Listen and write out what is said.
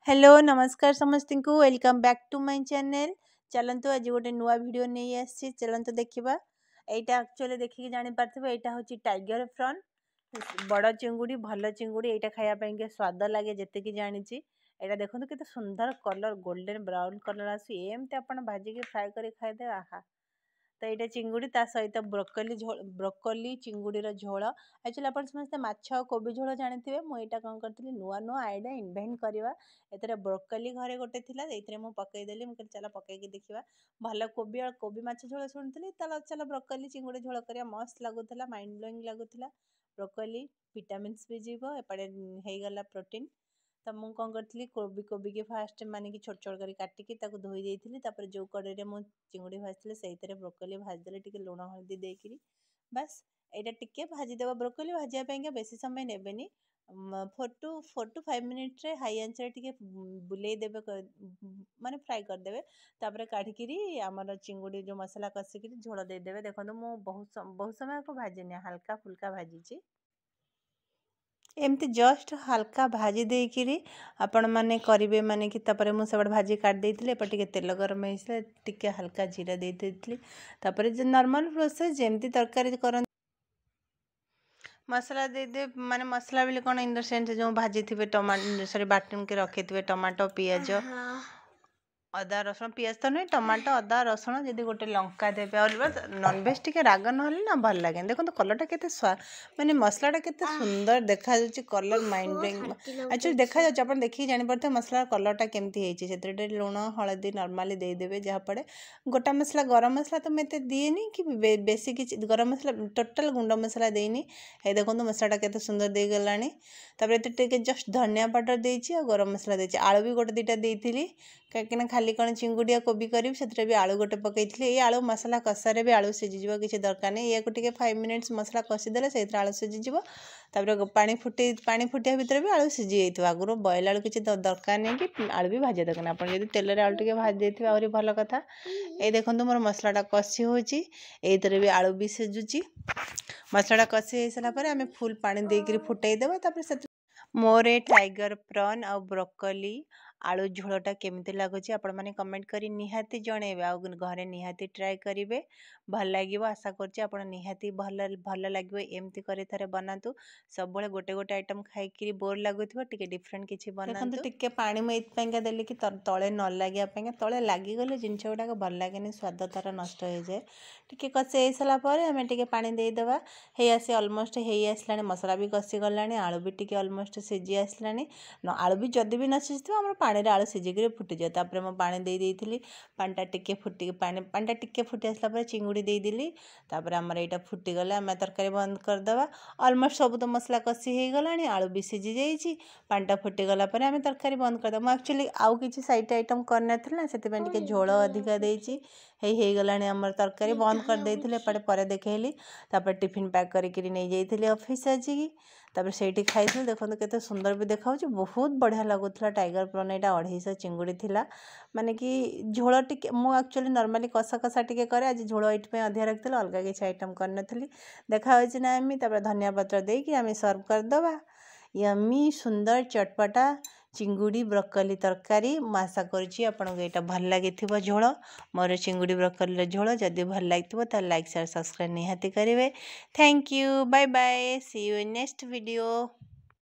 Hello नमस्कार समस्त को welcome back to my channel. चलतु आज गोटे नुआ वीडियो नहीं आसी चलतु देखा यहाँ एक्चुअली देखिए जानी पार्थे यहाँ हूँ टाइगर प्रॉन बड़ चिंगुड़ी भल चिंगुड़ी यहाँ खायापी स्वाद लगे जी जानी यहाँ देखो केते सुंदर कलर गोल्डन ब्राउन कलर आसमती आप भाजिकी फ्राए कर खाईदे आहा। तो यहाँ चिंगुड़ी ता सहित ब्रोकोली चिंगुड़ी झोल एक्चुअली आप समस्त माछ और कोबी झोल जानी मुझे कौन करी नुआ नुआ आइडिया इनभेंट करवा एथरे ब्रोकोली घरे गोटे थी मुझे पकईदेली मुझे चल पकईकी देखा भल कोबी और कोबी माछ झोल शुणी चल ब्रोकोली चिंगुड़ी झोल कर मस्त लगुला माइंड ब्लोइंग लगुला ब्रोकोली विटामिन्स भी जीव एपटे होगला प्रोटीन। तो मुझे कौन करी कोबी के फास्ट माने कि छोट छोट कर काटिकी धोई देती जो कड़े मुझे चिंगुड़ी भाजती से ब्रोकोली भाजदे टे लुण हल्दी देकर बस यहाँ टिके भाजीदेव ब्रोकोली भाजापी बेसी समय नेबेनी 4 to 5 मिनिट रे हाई आंच रे बुले देवे माने फ्राई करदे तापर काढ़ी आमर चिंगुड़ी जो मसला कसिकी झोल देदेवे। देखो मु बहुत समय को भाजीनी हल्का फुल्का भाजी एमती जस्ट हल्का भाजी देकरी आपण मैंने करेंगे माने कि तापर मुझे भाजी काट देती एपटे तेल गरम होता टिके हल्का जीरा दे देती जो नॉर्मल प्रोसेस जमती तरकारी कर मसला दे दे माने मसला बोले कौन इन द सेंस जो भाजी थे टमाटो सॉरी बाटन के रखे थे टमाटो पियाज अदा रसुण पियाज तो नहीं टमाटो अदा रसुण जदि गोटे लंका देवे और नॉनवेज टी राग ना ना भल लगे देखो तो कलर के माने मसलाटा के सुंदर देखा कलर माइंड ब्लोइंग एक्चुअली देखा आप देखिए जापर मसला कलरटा केमती से लुण हलदी नॉर्मली देदेवे जहाँ पड़े गोटा मसला गरम मसला तो मैं दिएनी कि बेसी कि गरम मसला टोटाल गुंड मसला देनी ये देखो मसलाटा के सुंदर दे गलानी जस्ट धनिया पाउडर देती गरम मसला देती आलू भी गोटे दुटा देती कहीं खाली कौन चिंगुड़िया कोबी करी से भी आलू गोटे पकई ये आलू मसला कषारे भी आलू सीझीज किसी दरकार नहीं या 5 मिनिट्स मसला कषिदेले से आलू सीझीज पानी फुटिया भितर भी आलू सीझी जाइए आगुरी बॉयल आलू किसी दरकार नहीं कि आलू भी भाजा दरकार आप तेल आलू टे भाजी दे आहरी भल कथा। ये देखो मोर मसलाटा कषि होती भी आलू भी सीझुची मसलाटा कषि हो सारापर आम फुल पानी देकर फुटाईदेव मोर टाइगर प्रॉन और ब्रोकोली आलू झोलटा केमती लगुच आपण मैंने कमेंट करी निहाती जनइबे आ घरे निहाती ट्राए करेंगे भल लगे आशा करछि आपण निहाती भल लगे एमती करे थरे बनातु सब बड़े गोटे गोटे आइटम खाई बोर लगुथिबो टिके डिफरेंट किछि बनातु टिके पानी मैं इतपाइका देली कि तले न लगे तले लागिगले जिनस गुड़ाक भल लगे स्वाद तार नष्ट हो जाए टिके कषि हो सारा पर आम टिके पानी देदेवा हे आसी ऑलमोस्ट हे आसलानी मसला भी कषि गलानी आलू भी टिके ऑलमोस्ट सीझी आसलानी आलू भी जदि भी न सीझी आम पानी आलू सीझिक फुटीजाए तापर मैं पानी देती पानीटा टिके फुटी पानीटा टिके फुटी आसला चिंगुड़ी देदेली तापर आमर यहाँ फुटीगले आम तरकारी बंद करदे ऑलमोस्ट सब तो मसला कषि हो गला आलू भी सीझी जाइए पानीटा फुटीगला आम तरकारी बंद करदे मुझे एक्चुअली आउ कि साइड आइटम करना से झोल अधिका देती गला आमर तरकारी बंद कर देते एपटे देखली तापर टिफिन पैक करके नहीं जाइए ऑफिस आजिकी तापर से खाई देखो केते सुंदर भी देखा बहुत बढ़िया लगुला टाइगर प्रॉन यहाँ 250 चिंगुड़ी थिला माने कि झोल टिके मु एक्चुअली नॉर्मली कषा कषा टिके करे आज झोल ये अधिका रखी अलग किसी आइटम करनी देखा ना आम तापर धनिया पत्र देकी आम सर्व करदे यमी सुंदर चटपटा चिंगुड़ी ब्रोकोली तरकारी आशा करुँची आपको यहाँ भल लगी झोल मोर चिंगुड़ी ब्रोकोली झोल जदि भल लगे तो लाइक शेयर सब्सक्राइब निहाती करेंगे। Thank you bye bye see you in next video.